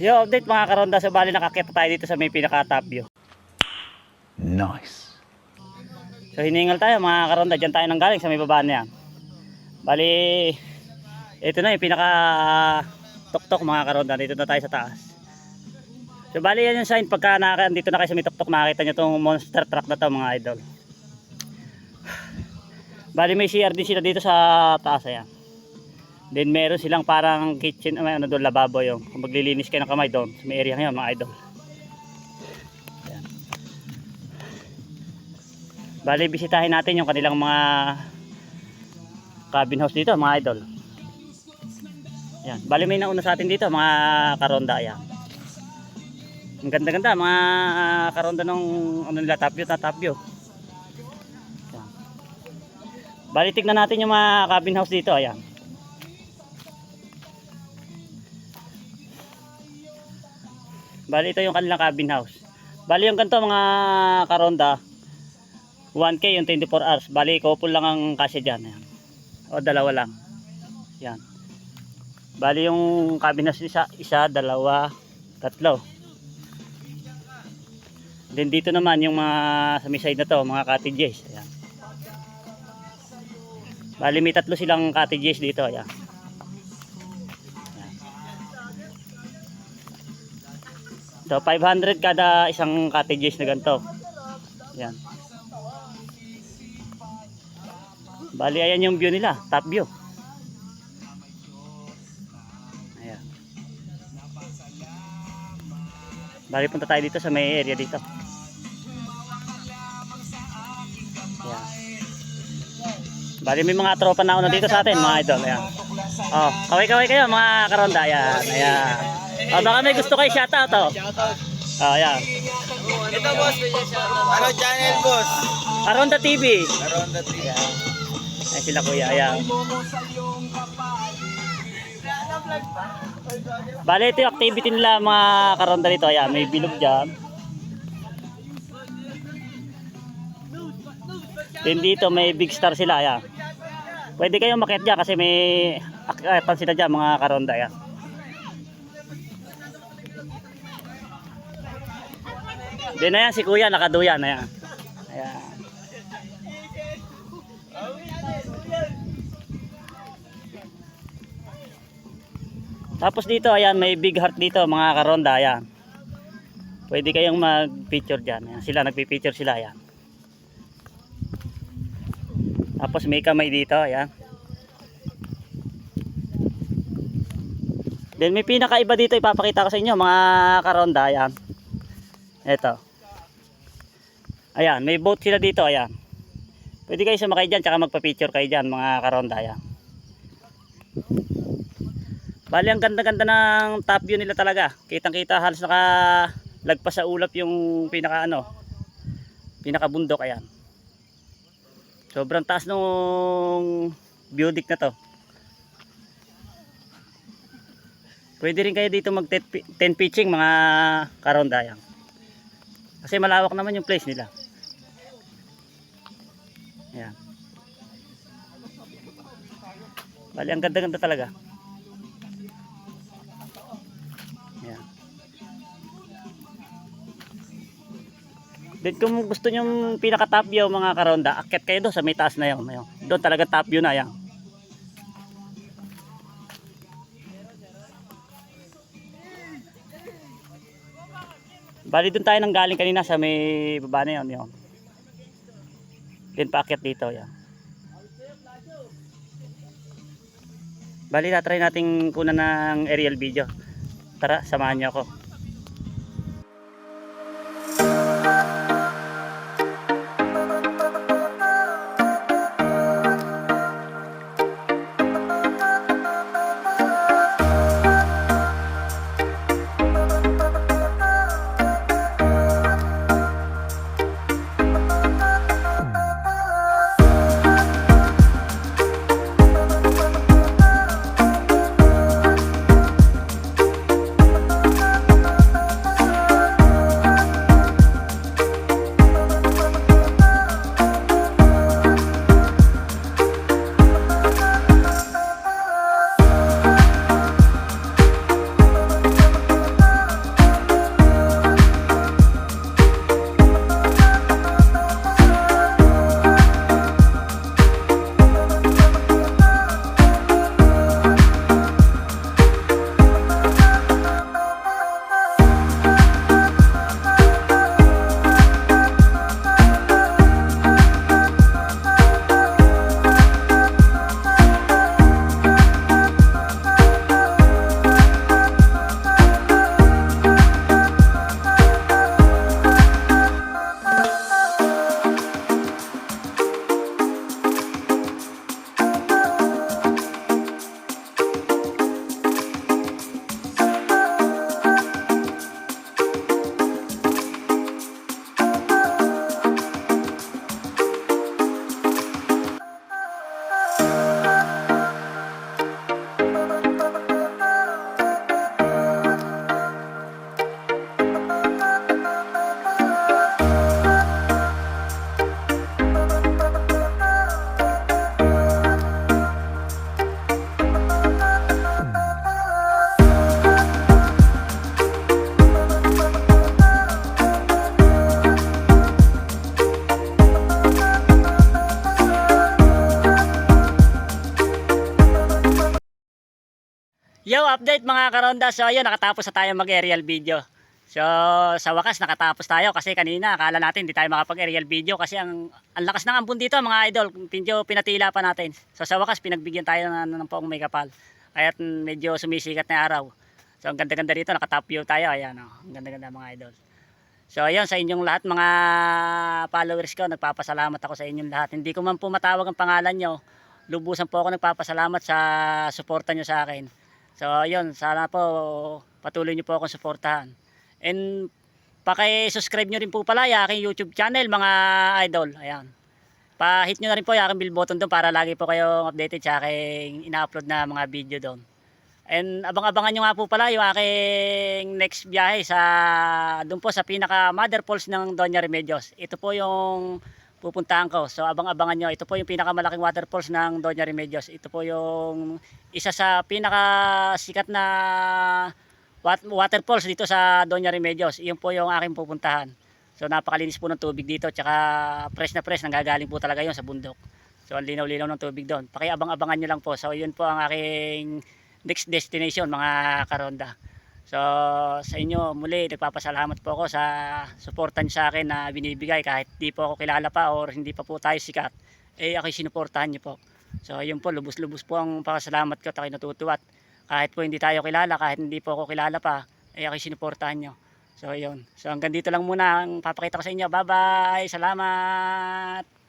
Yo, update mga karonda. So bali nakakita tayo dito sa may pinaka top view. Nice. So hiningal tayo mga karonda. Diyan tayo nang galing sa may baba na yan. Bali, ito na yung pinaka tuktok mga karonda. Dito na tayo sa taas. So bali yan yung sign. Pagka dito na kayo sa may tuktok, makikita nyo itong monster truck na to mga idol. Bali may CR din sila dito sa taas. Ayan. Then meron silang parang kitchen, may ano doon, lababo yung kung maglilinis kayo ng kamay doon sa may area ngayon mga idol. Ayan. Bali bisitahin natin yung kanilang mga cabin house dito mga idol. Ayan. Bali may nauna sa atin dito mga karonda. Ayan. Ang ganda-ganda mga karonda nung ano nila, top view na top view. Ayan. Bali tignan natin yung mga cabin house dito. Ayan. Bali ito yung kanilang cabin house. Bali yung ganito mga karonda, 1K yung 24 hours. Bali couple lang ang kasya dyan. Ayan. O dalawa lang. Yan. Bali yung cabin house isa, dalawa, tatlo. Then dito naman yung mga sa may side na to, mga cottages. Ayan. Bali may tatlo silang cottages dito. Ayan. So 500 kada isang cottages na ganito. Yan. Bali ayan yung view nila, top view. Ayan. Bali punta tayo dito sa may area dito. Ayan. Bali may mga tropa na una dito sa atin mga idol. Ayan. Oh, kaway-kaway kayo mga karonda. Ayan. Ayan. Oh, baka may gusto kayo shoutout oh. Oh, ayan. Ito boss, ano channel boss? Karonda TV. Karonda TV. Ayan. Ay sila kuya, ayan. Bale ito yung activity nila mga karonda dito. Ayan, may bilog dyan. Then dito may big star sila. Ayan. Pwede kayong makiat dyan kasi may akitan sila dyan mga karonda. Ayan. Then ayan si kuya nakaduyan. Ayan. Ayan. Tapos dito ayan may big heart dito mga karonda. Ayan. Pwede kayong mag-picture dyan. Ayan, sila nagpi-picture sila. Ayan. Tapos may kamay dito. Ayan. Then may pinakaiba dito ipapakita ko sa inyo mga karonda. Ayan. Ito. Ayan, may boat sila dito, ayan. Pwede kayo sumakay dyan, tsaka magpa-picture kayo dyan, mga karonda, ayan. Bali, ang ganda-ganda ng top view nila talaga. Kitang-kita, halos nakalagpas sa ulap yung pinaka-bundok, ayan. Sobrang taas nung view deck na to. Pwede rin kayo dito mag-tent pitching, mga karonda, ayan. Kasi malawak naman yung place nila. Ayan. Bali, ang ganda-ganda talaga. Ayan. Then kung gusto nyo pinaka-top view mga karonda, akyat kayo doon sa may taas na yun. Doon talaga top view na yan. Bali doon tayo nang galing kanina sa may baba na yun. Then paakyat dito. Yan. Bali try natin kunan ng aerial video. Tara, samahan niyo ako. update mga karonda. So ayun, nakatapos na tayo mag-aerial video. So sa wakas nakatapos tayo kasi kanina akala natin hindi tayo makapag-aerial video kasi ang lakas ng ambon dito mga idol. Medyo pinatila pa natin. So sa wakas pinagbigyan tayo ng poong may kapal. Kaya't medyo sumisikat na araw. So ang ganda-ganda dito, nakatop view tayo. Ayan oh, ang ganda-ganda mga idol. So ayun, sa inyong lahat mga followers ko, nagpapasalamat ako sa inyong lahat. Hindi ko man po matawag ang pangalan nyo. Lubusan po ako nagpapasalamat sa suporta nyo sa akin. So ayun, sana po patuloy nyo po akong suportahan. And paki-subscribe nyo rin po pala yung aking YouTube channel mga idol. Ayan. Pa-hit nyo na rin po yung aking bell button doon para lagi po kayong updated sa aking ina-upload na mga video doon. And abang-abangan nyo nga po pala yung aking next biyahe sa doon po sa pinaka Mother Falls ng Doña Remedios. Ito po yung pupuntahan ko. So abang-abangan nyo. Ito po yung pinakamalaking waterfalls ng Doña Remedios. Ito po yung isa sa pinaka sikat na waterfalls dito sa Doña Remedios. Iyon po yung aking pupuntahan. So napakalinis po ng tubig dito. Tsaka fresh na fresh. Nanggagaling po talaga yun sa bundok. So ang linaw-linaw ng tubig doon. Pakiabang-abangan nyo lang po. So yun po ang aking next destination mga karonda. So sa inyo muli nagpapasalamat po ako sa suportan sa akin na binibigay kahit di po ako kilala pa or hindi pa po tayo sikat. Eh ako'y sinuportahan niyo po. So yun po, lubos-lubos po ang pasalamat ko at ako'y natutuwa. Kahit po hindi tayo kilala, kahit hindi po ako kilala pa, eh ako'y sinuportahan niyo. So yun. So hanggang dito lang muna ang papakita ko sa inyo. Bye bye. Salamat.